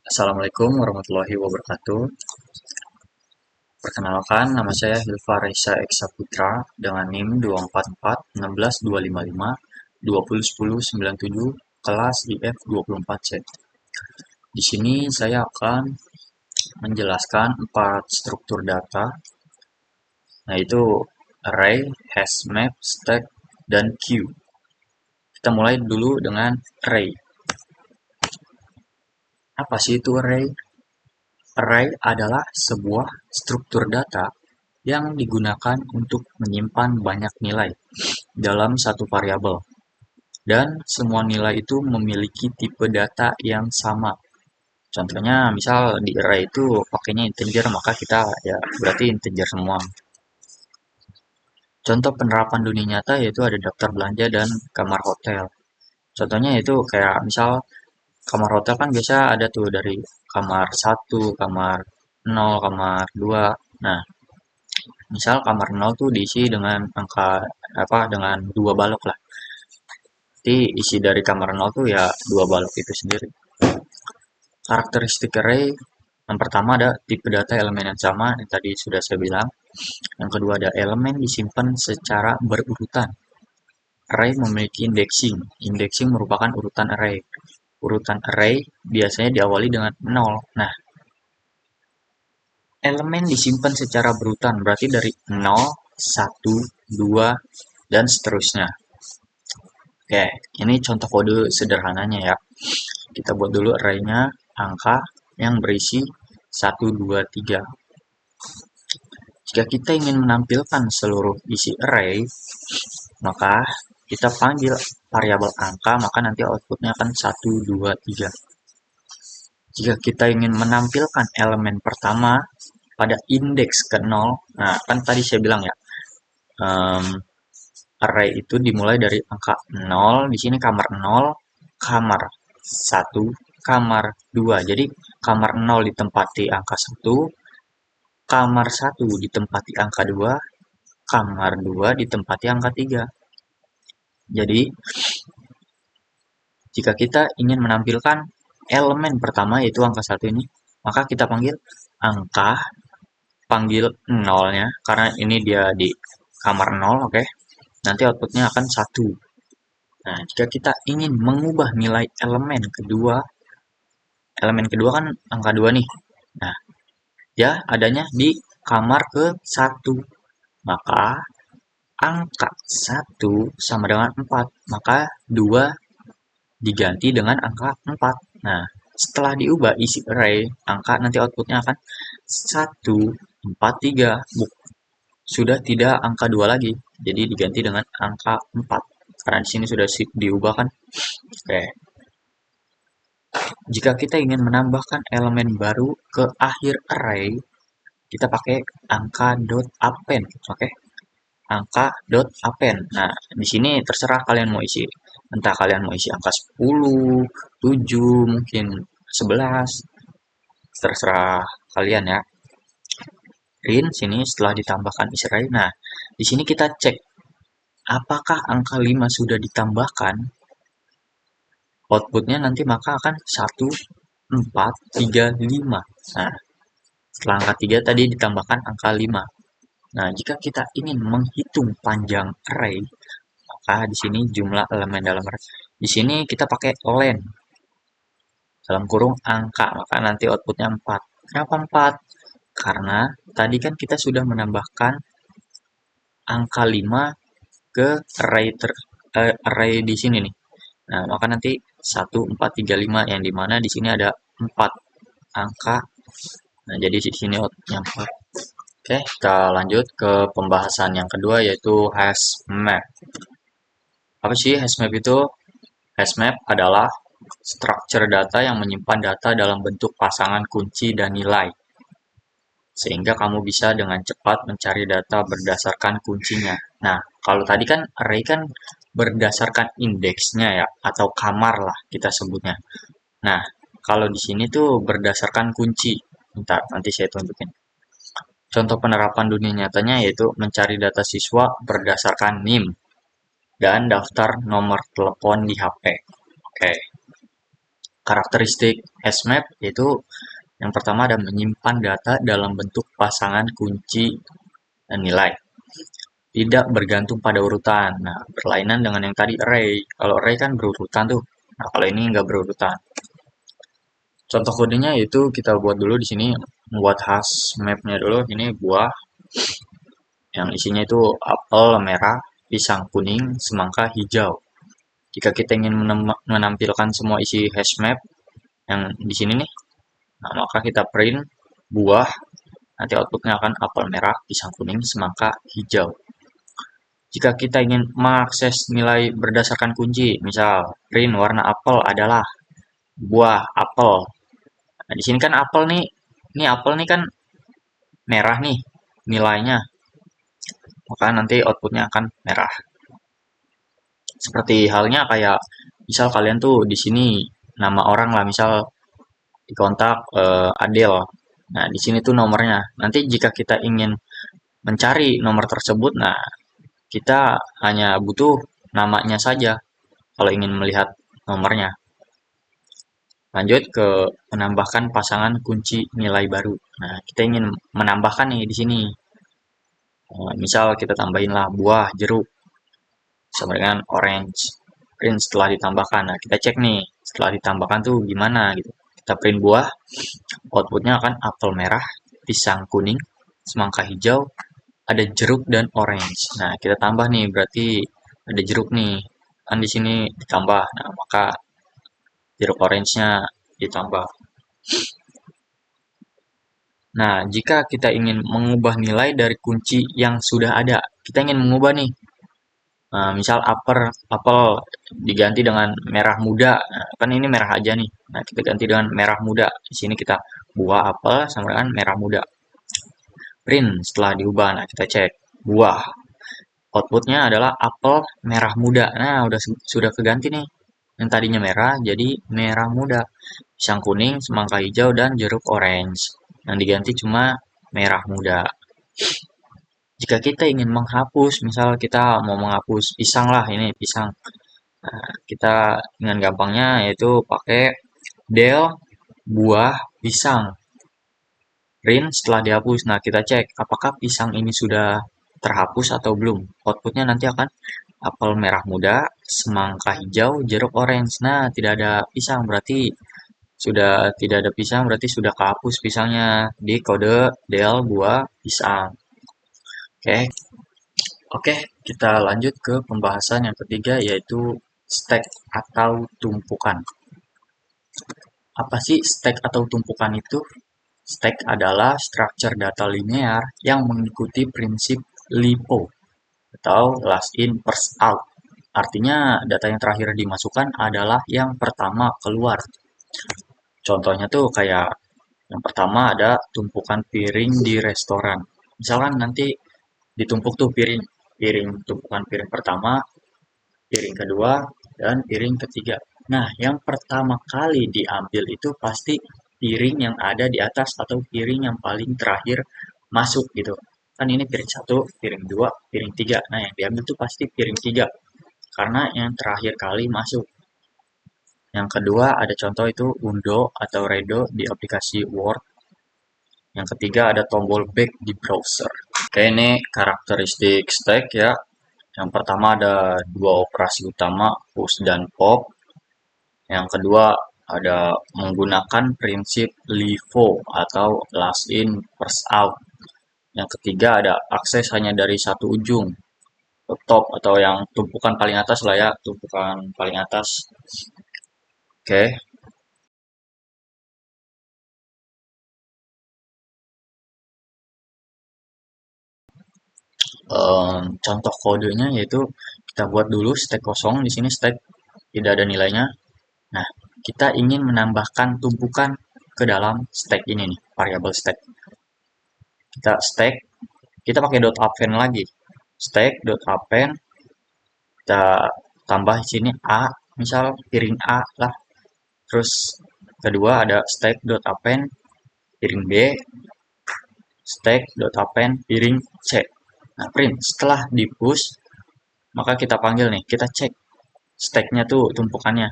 Assalamualaikum warahmatullahi wabarakatuh. Perkenalkan, nama saya Hilfa Raisa Eksa Putra dengan NIM 244 16255 2010977 kelas IF 24C. Di sini saya akan menjelaskan 4 struktur data, yaitu array, hash map, stack, dan queue. Kita mulai dulu dengan array. Apa sih itu array? Array adalah sebuah struktur data yang digunakan untuk menyimpan banyak nilai dalam satu variabel. Dan semua nilai itu memiliki tipe data yang sama. Contohnya, misal di array itu pakainya integer, maka kita ya berarti integer semua. Contoh penerapan dunia nyata yaitu ada daftar belanja dan kamar hotel. Contohnya itu kayak misal kamar hotel kan biasa ada tuh dari kamar 1, kamar 0, kamar 2. Nah, misal kamar 0 tuh diisi dengan angka dengan 2 balok lah. Jadi isi dari kamar 0 tuh ya 2 balok itu sendiri. Karakteristik array yang pertama ada tipe data elemen yang sama yang tadi sudah saya bilang. Yang kedua ada elemen disimpan secara berurutan. Array memiliki indexing. Indexing merupakan urutan array. Urutan array biasanya diawali dengan 0. Nah, elemen disimpan secara berurutan berarti dari 0, 1, 2, dan seterusnya. Oke, ini contoh kode sederhananya ya. Kita buat dulu array-nya angka yang berisi 1, 2, 3. Jika kita ingin menampilkan seluruh isi array, maka kita panggil variabel angka, maka nanti outputnya akan 1, 2, 3. Jika kita ingin menampilkan elemen pertama pada indeks ke 0, nah kan tadi saya bilang ya, array itu dimulai dari angka 0, di sini kamar 0, kamar 1, kamar 2. Jadi kamar 0 ditempati angka 1, kamar 1 ditempati angka 2, kamar 2 ditempati angka 3. Jadi jika kita ingin menampilkan elemen pertama yaitu angka 1 ini, maka kita panggil angka, panggil 0-nya karena ini dia di kamar 0, oke. Nanti outputnya akan 1. Nah, jika kita ingin mengubah nilai elemen kedua kan angka 2 nih. Nah, ya adanya di kamar ke 1. Maka angka 1 sama dengan 4. Maka 2 diganti dengan angka 4. Nah, setelah diubah isi array, angka nanti outputnya akan 1, 4, 3. Sudah tidak angka 2 lagi. Jadi diganti dengan angka 4. Karena di sini sudah diubah kan. Oke. Jika kita ingin menambahkan elemen baru ke akhir array, kita pakai angka dot append, oke? Angka dot append. Nah, di sini terserah kalian mau isi. Entah kalian mau isi angka 10, 7, mungkin 11. Terserah kalian ya. Print sini setelah ditambahkan isi array. Nah, di sini kita cek apakah angka 5 sudah ditambahkan. Outputnya nanti maka akan 1, 4, 3, 5. Nah, setelah angka 3 tadi ditambahkan angka 5. Nah, jika kita ingin menghitung panjang array, maka di sini jumlah elemen dalam array. Di sini kita pakai len. Dalam kurung angka, maka nanti outputnya 4. Kenapa 4? Karena tadi kan kita sudah menambahkan angka 5 ke array di sini nih. Nah, maka nanti 1, 4, 3, 5 yang dimana di sini ada 4 angka. Nah, jadi di sini outputnya 4. Oke, kita lanjut ke pembahasan yang kedua yaitu hash map. Apa sih hash map itu? Hash map adalah structure data yang menyimpan data dalam bentuk pasangan kunci dan nilai. Sehingga kamu bisa dengan cepat mencari data berdasarkan kuncinya. Nah, kalau tadi kan array kan berdasarkan indeksnya ya, atau kamar lah kita sebutnya. Nah, kalau di sini tuh berdasarkan kunci. Bentar, nanti saya tunjukin. Contoh penerapan dunia nyatanya yaitu mencari data siswa berdasarkan NIM dan daftar nomor telepon di HP. Oke. Karakteristik hashmap yaitu yang pertama ada menyimpan data dalam bentuk pasangan kunci dan nilai. Tidak bergantung pada urutan. Nah, berlainan dengan yang tadi array. Kalau array kan berurutan tuh. Nah, kalau ini nggak berurutan. Contoh kodenya itu kita buat dulu di sini, membuat hash map-nya dulu. Ini buah yang isinya itu apel merah, pisang kuning, semangka hijau. Jika kita ingin menampilkan semua isi hash map yang di sini nih, nah, maka kita print buah, nanti outputnya akan apel merah, pisang kuning, semangka hijau. Jika kita ingin mengakses nilai berdasarkan kunci, misal print warna apel adalah buah apel. Nah, di sini kan apel nih, ini apel nih kan merah nih nilainya, maka nanti outputnya akan merah. Seperti halnya kayak misal kalian tuh di sini nama orang lah, misal di kontak Adel. Nah, di sini tuh nomornya. Nanti jika kita ingin mencari nomor tersebut, nah kita hanya butuh namanya saja kalau ingin melihat nomornya. Lanjut ke menambahkan pasangan kunci nilai baru. Nah, kita ingin menambahkan nih di sini. Misal kita tambahin lah buah jeruk sama dengan orange. Print setelah ditambahkan. Nah, kita cek nih setelah ditambahkan tuh gimana gitu. Kita print buah, outputnya akan apel merah, pisang kuning, semangka hijau, ada jeruk dan orange. Nah, kita tambah nih berarti ada jeruk nih. Kan di sini ditambah. Nah, maka jeruk orange-nya ditambah. Nah, jika kita ingin mengubah nilai dari kunci yang sudah ada, kita ingin mengubah nih. Misal apel diganti dengan merah muda. Nah, kan ini merah aja nih. Nah, kita ganti dengan merah muda. Di sini kita buah apel sama dengan merah muda. Print setelah diubah. Nah, kita cek buah. Outputnya adalah apel merah muda. Nah, sudah keganti nih. Yang tadinya merah jadi merah muda. Pisang kuning, semangka hijau, dan jeruk orange. Yang diganti cuma merah muda. Jika kita ingin menghapus, misal kita mau menghapus pisang lah, ini pisang. Nah, kita dengan gampangnya yaitu pakai del buah pisang. Print setelah dihapus. Nah, kita cek apakah pisang ini sudah terhapus atau belum. Outputnya nanti akan apel merah muda, semangka hijau, jeruk orange. Nah, tidak ada pisang berarti sudah tidak ada pisang berarti sudah kehapus pisangnya di kode del buah pisang. Oke. Oke, kita lanjut ke pembahasan yang ketiga yaitu stack atau tumpukan. Apa sih stack atau tumpukan itu? Stack adalah structure data linear yang mengikuti prinsip LIFO atau last in first out. Artinya data yang terakhir dimasukkan adalah yang pertama keluar. Contohnya tuh kayak yang pertama ada tumpukan piring di restoran. Misalkan nanti ditumpuk tuh piring tumpukan piring pertama, piring kedua, dan piring ketiga. Nah, yang pertama kali diambil itu pasti piring yang ada di atas atau piring yang paling terakhir masuk gitu. Kan ini piring satu, piring dua, piring tiga. Nah, yang diambil itu pasti piring tiga. Karena yang terakhir kali masuk. Yang kedua ada contoh itu undo atau redo di aplikasi Word. Yang ketiga ada tombol back di browser. Oke, ini karakteristik stack ya. Yang pertama ada dua operasi utama, push dan pop. Yang kedua ada menggunakan prinsip LIFO atau last in first out. Yang ketiga ada akses hanya dari satu ujung, top atau yang tumpukan paling atas lah ya, tumpukan paling atas. Oke. Contoh kodenya yaitu kita buat dulu stack kosong, di sini stack tidak ada nilainya. Nah, kita ingin menambahkan tumpukan ke dalam stack ini nih, variabel stack. Kita stack, kita pakai .append lagi. Stack .append, kita tambah di sini A, misal piring A lah. Terus kedua ada stack.append piring B, stack.append piring C. Nah, print setelah di push, maka kita panggil nih, kita cek stacknya tuh tumpukannya.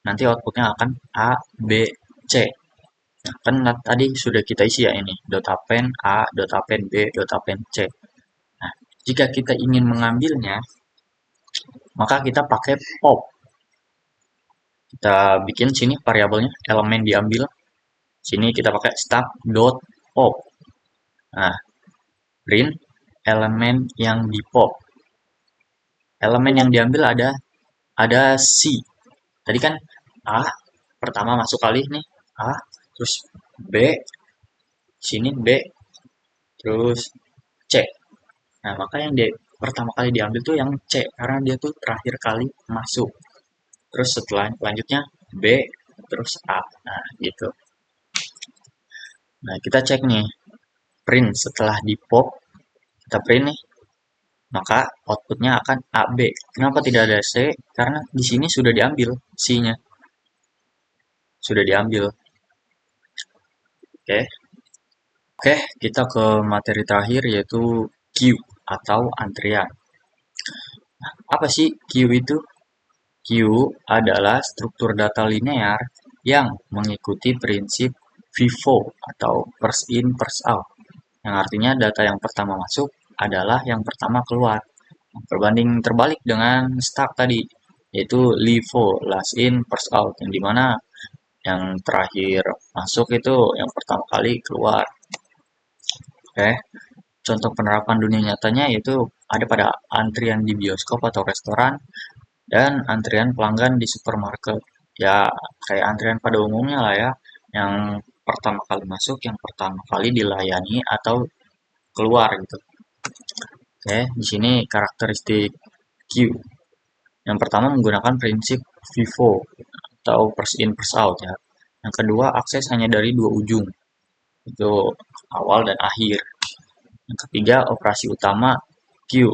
nanti outputnya akan A, B, C. Nah, kan tadi sudah kita isi ya ini, dot append A, dot append B, dot append C. Nah, jika kita ingin mengambilnya, maka kita pakai pop. Kita bikin sini variabelnya, elemen diambil. Sini kita pakai stack dot pop. Nah, print elemen yang di pop. Elemen yang diambil ada C. Tadi kan A pertama masuk kali nih, A, terus B, sini B, terus C. Nah, maka yang pertama kali diambil tuh yang C karena dia tuh terakhir kali masuk. Terus setelah lanjutnya B, terus A. Nah, gitu. Nah, kita cek nih. Print setelah di pop, kita print nih. Maka outputnya akan AB. Kenapa tidak ada C? Karena di sini sudah diambil C-nya. Sudah diambil. Oke. Oke, kita ke materi terakhir yaitu queue atau antrian. Nah, apa sih queue itu? Queue adalah struktur data linear yang mengikuti prinsip FIFO atau first in first out. Yang artinya data yang pertama masuk adalah yang pertama keluar. Berbanding terbalik dengan stack tadi, yaitu LIFO, last in first out, yang dimana yang terakhir masuk itu yang pertama kali keluar. Oke, contoh penerapan dunia nyatanya yaitu ada pada antrian di bioskop atau restoran dan antrian pelanggan di supermarket. Ya, kayak antrian pada umumnya lah ya, yang pertama kali masuk, yang pertama kali dilayani atau keluar gitu. Oke, di sini karakteristik queue. Yang pertama menggunakan prinsip FIFO atau first in first out ya. Yang kedua akses hanya dari dua ujung, itu awal dan akhir. Yang ketiga operasi utama queue,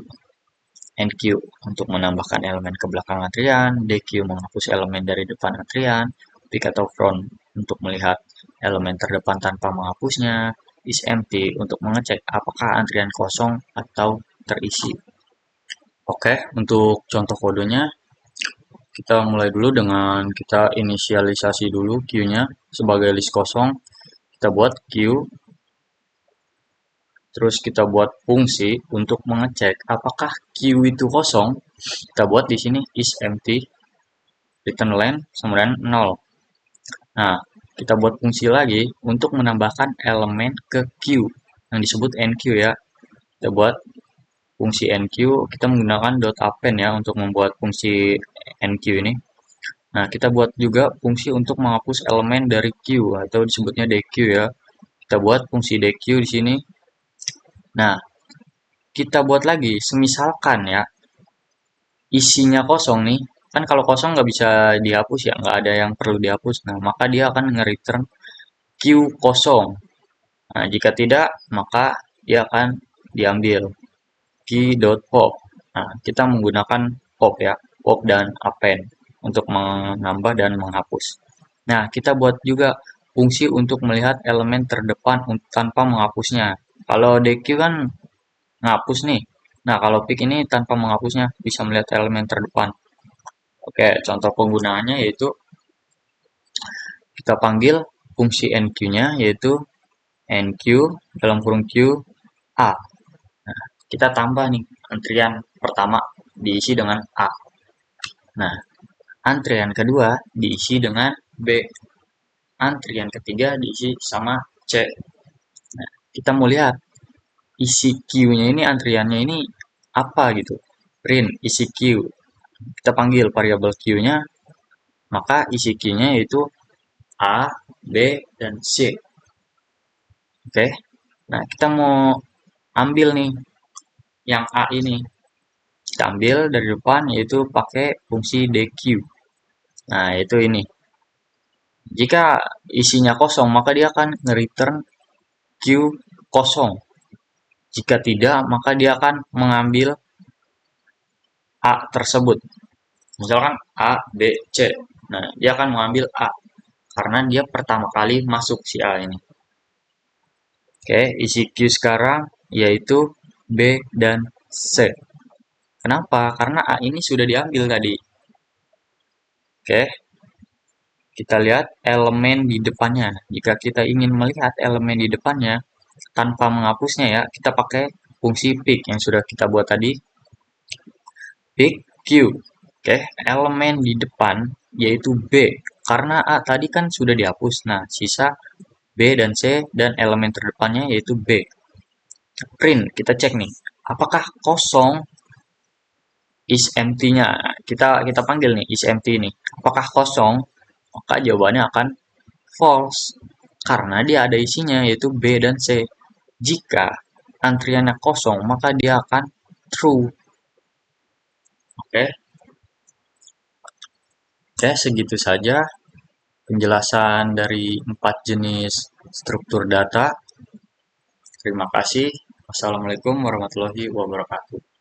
NQ untuk menambahkan elemen ke belakang antrian, DQ menghapus elemen dari depan antrian, pick atau front untuk melihat elemen terdepan tanpa menghapusnya, is empty untuk mengecek apakah antrian kosong atau terisi. Oke, untuk contoh kodenya kita mulai dulu dengan kita inisialisasi dulu queue-nya sebagai list kosong. Kita buat queue, terus kita buat fungsi untuk mengecek apakah queue itu kosong. Kita buat di sini is empty, return len sama dengan 0. Nah, kita buat fungsi lagi untuk menambahkan elemen ke queue yang disebut enq ya. Kita buat fungsi enq, kita menggunakan .append ya untuk membuat fungsi enq ini. Nah, kita buat juga fungsi untuk menghapus elemen dari queue atau disebutnya deq ya. Kita buat fungsi deq di sini. Nah, kita buat lagi, semisalkan ya, isinya kosong nih, kan kalau kosong nggak bisa dihapus ya, nggak ada yang perlu dihapus. Nah, maka dia akan nge-return queue kosong. Nah, jika tidak, maka dia akan diambil key.pop. Nah, kita menggunakan pop ya, pop dan append untuk menambah dan menghapus. Nah, kita buat juga fungsi untuk melihat elemen terdepan tanpa menghapusnya. Kalau DQ kan ngapus nih. Nah, kalau pick ini tanpa menghapusnya bisa melihat elemen terdepan. Oke, contoh penggunaannya yaitu kita panggil fungsi enq-nya yaitu enq dalam kurung q a. Nah, kita tambah nih antrian pertama diisi dengan a. Nah, antrian kedua diisi dengan b. Antrian ketiga diisi sama c. Nah, kita mau lihat isi Q-nya ini, antriannya ini apa gitu. Print isi Q. Kita panggil variabel Q-nya, maka isi Q-nya yaitu A, B, dan C. Oke. Nah, kita mau ambil nih yang A ini. Kita ambil dari depan yaitu pakai fungsi DQ. Nah, itu ini. Jika isinya kosong, maka dia akan nge-return Q kosong. Jika tidak, maka dia akan mengambil A tersebut. Misalkan A, B, C. Nah, dia akan mengambil A. Karena dia pertama kali masuk si A ini. Oke, isi Q sekarang yaitu B dan C. Kenapa? Karena A ini sudah diambil tadi. Oke. kita lihat elemen di depannya. Jika kita ingin melihat elemen di depannya tanpa menghapusnya ya, kita pakai fungsi pick yang sudah kita buat tadi. Pick Q. Oke, elemen di depan yaitu B. Karena A tadi kan sudah dihapus. Nah, sisa B dan C dan elemen terdepannya yaitu B. Print, kita cek nih. Apakah kosong is empty-nya? Kita panggil nih is empty nih. Apakah kosong? Maka jawabannya akan false. Karena dia ada isinya yaitu B dan C. Jika antriannya kosong, maka dia akan true. Oke. Oke, segitu saja penjelasan dari 4 jenis struktur data. Terima kasih. Wassalamualaikum warahmatullahi wabarakatuh.